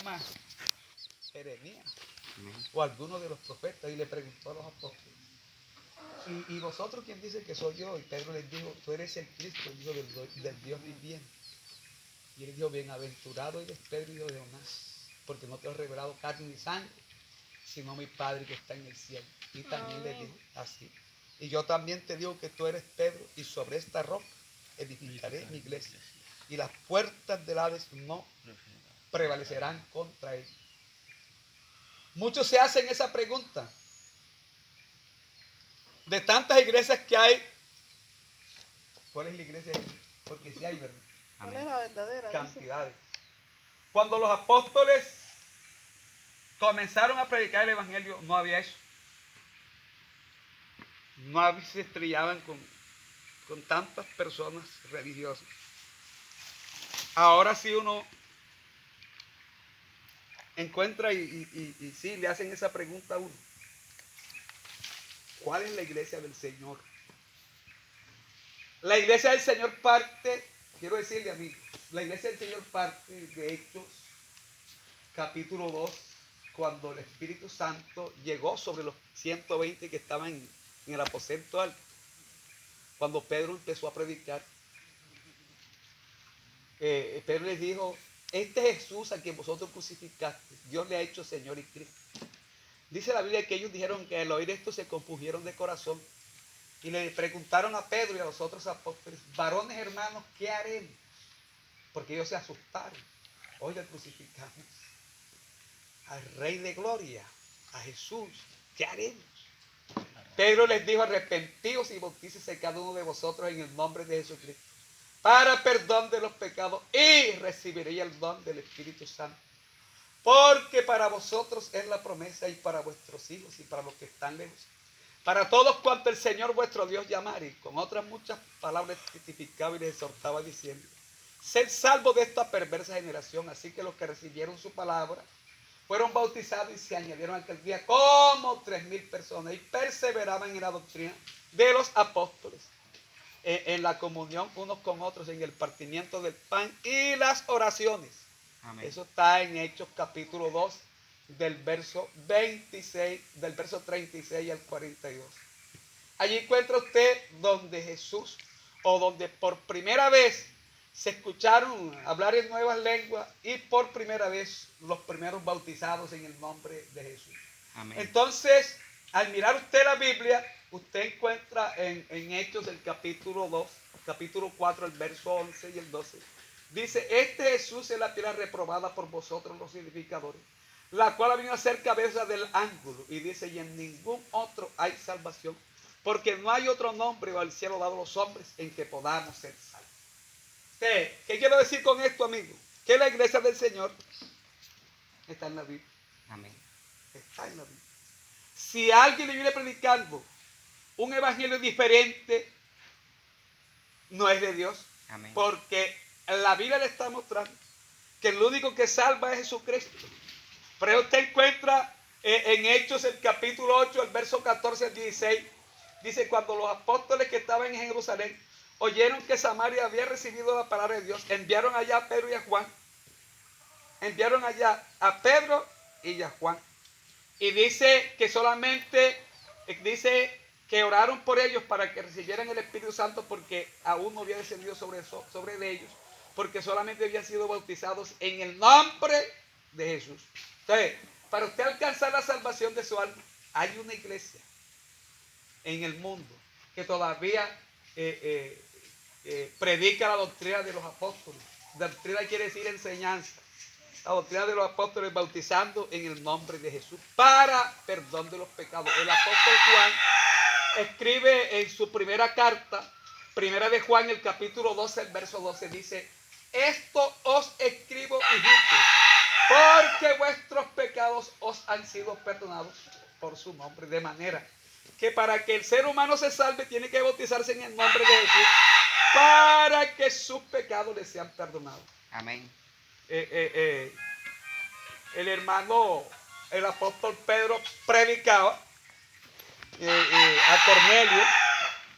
más Jeremías o alguno de los profetas y le preguntó a los apóstoles, ¿y vosotros quién dice que soy yo? Y Pedro les dijo, tú eres el Cristo, el Hijo del Dios viviente. Y él dijo, bienaventurado eres Pedro, hijo de Jonás, porque no te he revelado carne ni sangre, sino mi Padre que está en el cielo. Y también le dijo así, y yo también te digo que tú eres Pedro, y sobre esta roca edificaré mi iglesia, y las puertas del Hades no prevalecerán contra él. Muchos se hacen esa pregunta. De tantas iglesias que hay, ¿cuál es la iglesia? Porque sí hay, ¿verdad? ¿Cuál es la verdadera? Cantidades. Cuando los apóstoles comenzaron a predicar el evangelio, no había eso. No se estrellaban con tantas personas religiosas. Ahora sí uno encuentra y sí le hacen esa pregunta a uno. ¿Cuál es la iglesia del Señor? La iglesia del Señor parte, quiero decirle a mí, la iglesia del Señor parte de Hechos capítulo 2, cuando el Espíritu Santo llegó sobre los 120 que estaban en el aposento alto. Cuando Pedro empezó a predicar, Pedro les dijo, este Jesús a quien vosotros crucificaste, Dios le ha hecho Señor y Cristo. Dice la Biblia que ellos dijeron que al oír esto se compungieron de corazón y le preguntaron a Pedro y a los otros apóstoles, varones hermanos, ¿qué haremos? Porque ellos se asustaron. Oiga, crucificamos al Rey de Gloria, a Jesús, ¿qué haremos? Pedro les dijo, arrepentíos y bautícese cada uno de vosotros en el nombre de Jesucristo para perdón de los pecados y recibiréis el don del Espíritu Santo. Porque para vosotros es la promesa y para vuestros hijos y para los que están lejos. Para todos cuanto el Señor vuestro Dios llamare. Y con otras muchas palabras testificaba y les exhortaba diciendo, sed salvos de esta perversa generación. Así que los que recibieron su palabra fueron bautizados y se añadieron aquel día como 3,000 personas y perseveraban en la doctrina de los apóstoles, en la comunión unos con otros, en el partimiento del pan y las oraciones. Amén. Eso está en Hechos capítulo 2, del verso 26, del verso 36 al 42. Allí encuentra usted donde Jesús, o donde por primera vez se escucharon hablar en nuevas lenguas y por primera vez los primeros bautizados en el nombre de Jesús. Amén. Entonces, al mirar usted la Biblia, usted encuentra en Hechos del capítulo 2, capítulo 4, el verso 11 y el 12. Dice, este Jesús es la piedra reprobada por vosotros los edificadores, la cual ha venido a ser cabeza del ángulo. Y dice, y en ningún otro hay salvación, porque no hay otro nombre bajo el cielo dado a los hombres en que podamos ser salvos. ¿Qué quiero decir con esto, amigo? Que la iglesia del Señor está en la Biblia. Amén. Está en la Biblia. Si alguien le viene predicando un evangelio diferente, no es de Dios. Amén. Porque la Biblia le está mostrando que el único que salva es Jesucristo. Pero usted encuentra en Hechos el capítulo 8, el verso 14 al 16, dice, cuando los apóstoles que estaban en Jerusalén oyeron que Samaria había recibido la palabra de Dios, enviaron allá a Pedro y a Juan. Enviaron allá a Pedro y a Juan. Y dice que solamente, dice que oraron por ellos para que recibieran el Espíritu Santo, porque aún no había descendido sobre ellos, porque solamente habían sido bautizados en el nombre de Jesús. Entonces, para usted alcanzar la salvación de su alma, hay una iglesia en el mundo que todavía predica la doctrina de los apóstoles. Doctrina quiere decir enseñanza. La doctrina de los apóstoles, bautizando en el nombre de Jesús para perdón de los pecados. El apóstol Juan escribe en su primera carta, primera de Juan, el capítulo 12, el verso 12, dice, esto os escribo, hijitos, porque vuestros pecados os han sido perdonados por su nombre. De manera que para que el ser humano se salve, tiene que bautizarse en el nombre de Jesús para que sus pecados le sean perdonados. Amén. El hermano, el apóstol Pedro predicaba a Cornelio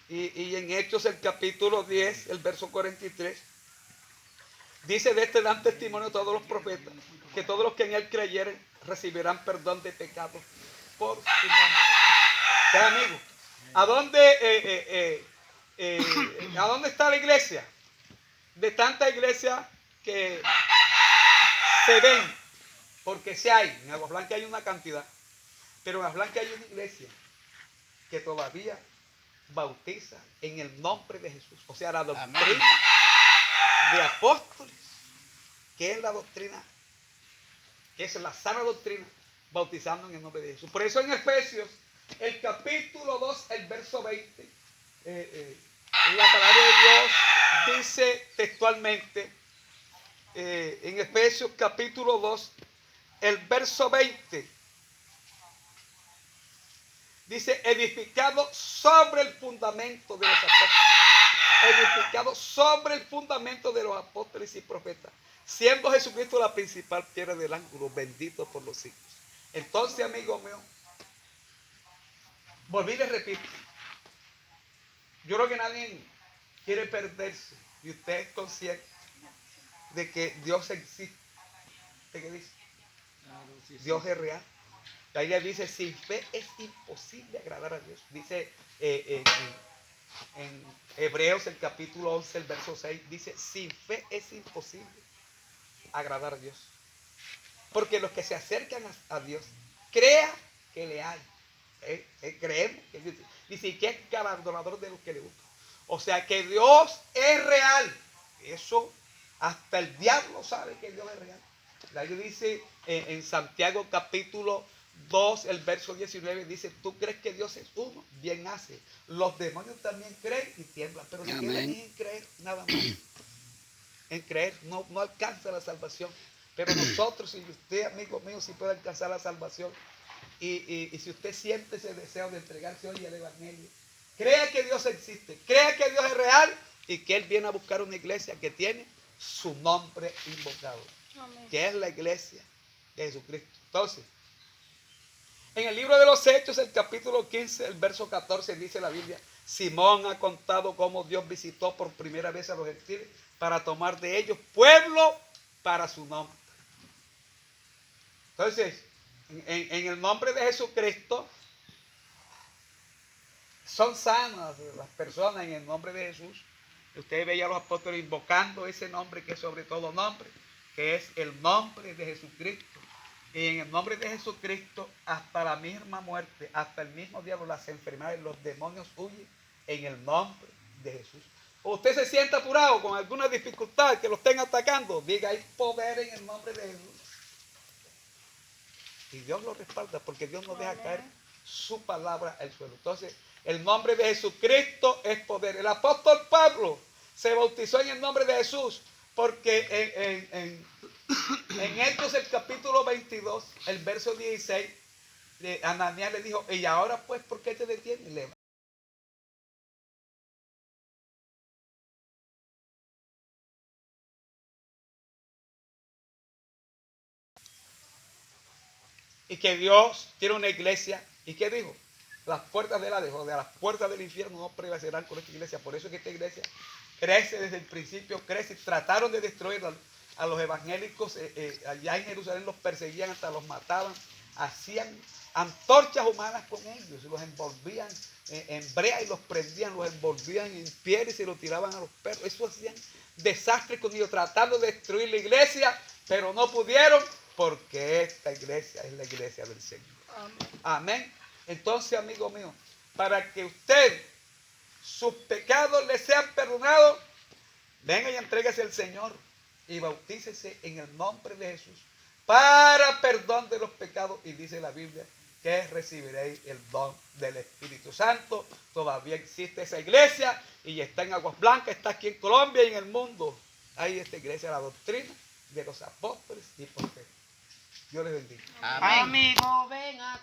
y en Hechos el capítulo 10, el verso 43, Dice, de este dan testimonio todos los profetas, que todos los que en él creyeren recibirán perdón de pecados por su nombre. ¿Qué, amigo? ¿A dónde está la iglesia? De tanta iglesia que se ven, porque sí hay, en Aguas Blancas hay una cantidad, pero en Aguas Blancas hay una iglesia que todavía bautiza en el nombre de Jesús. O sea, la doctrina de apóstoles, que es la doctrina, que es la sana doctrina, bautizando en el nombre de Jesús. Por eso en Efesios, el capítulo 2, el verso 20, la palabra de Dios dice textualmente, en Efesios capítulo 2, el verso 20, dice, edificado sobre el fundamento de los apóstoles, edificado sobre el fundamento de los apóstoles y profetas, siendo Jesucristo la principal piedra del ángulo, bendito por los siglos. Entonces, amigo mío, volví y les repito, yo creo que nadie quiere perderse, y usted es consciente de que Dios existe. ¿Qué dice? Dios es real. La Biblia dice, sin fe es imposible agradar a Dios. Dice en Hebreos el capítulo 11, el verso 6, dice, sin fe es imposible agradar a Dios. Porque los que se acercan a Dios, crea que le hay. Creemos que Dios dice que es galardonador de los que le buscan. O sea que Dios es real. Eso hasta el diablo sabe que Dios es real. La Biblia dice en Santiago capítulo 2, el verso 19, dice, ¿tú crees que Dios es uno? Bien hace. Los demonios también creen y tiemblan, pero no quieren en creer, nada más. En creer, no alcanza la salvación. Pero nosotros, y usted, amigo mío, sí puede alcanzar la salvación. Y si usted siente ese deseo de entregarse hoy al Evangelio, crea que Dios existe, crea que Dios es real y que Él viene a buscar una iglesia que tiene su nombre invocado. Amén. Que es la iglesia de Jesucristo. Entonces, en el libro de los Hechos, el capítulo 15, el verso 14, dice la Biblia, Simón ha contado cómo Dios visitó por primera vez a los gentiles para tomar de ellos pueblo para su nombre. Entonces, en el nombre de Jesucristo, son sanas las personas en el nombre de Jesús. Usted veía a los apóstoles invocando ese nombre que es sobre todo nombre, que es el nombre de Jesucristo. Y en el nombre de Jesucristo, hasta la misma muerte, hasta el mismo diablo, las enfermedades, los demonios huyen en el nombre de Jesús. O usted se siente apurado con alguna dificultad que lo estén atacando, diga, hay poder en el nombre de Jesús. Y Dios lo respalda porque Dios no deja caer su palabra al suelo. Entonces, el nombre de Jesucristo es poder. El apóstol Pablo se bautizó en el nombre de Jesús porque en Hechos el capítulo 22, el verso 16, Ananías le dijo, y ahora pues, ¿por qué te detienes? Leva. Y que Dios tiene una iglesia. ¿Y qué dijo? Las puertas de las puertas del infierno no prevalecerán con esta iglesia. Por eso es que esta iglesia crece desde el principio, crece. Trataron de destruir a los evangélicos allá en Jerusalén, los perseguían, hasta los mataban. Hacían antorchas humanas con ellos, los envolvían en brea y los prendían, los envolvían en piedra y se los tiraban a los perros. Eso hacían desastres con ellos, tratando de destruir la iglesia, pero no pudieron, porque esta iglesia es la iglesia del Señor. Amén. Amén. Entonces, amigo mío, para que usted, sus pecados le sean perdonados, venga y entréguese al Señor y bautícese en el nombre de Jesús para perdón de los pecados. Y dice la Biblia que recibiréis el don del Espíritu Santo. Todavía existe esa iglesia y está en Aguas Blancas, está aquí en Colombia y en el mundo. Hay esta iglesia, la doctrina de los apóstoles y profetas. Dios les bendiga. Amén. Amigo, ven acá.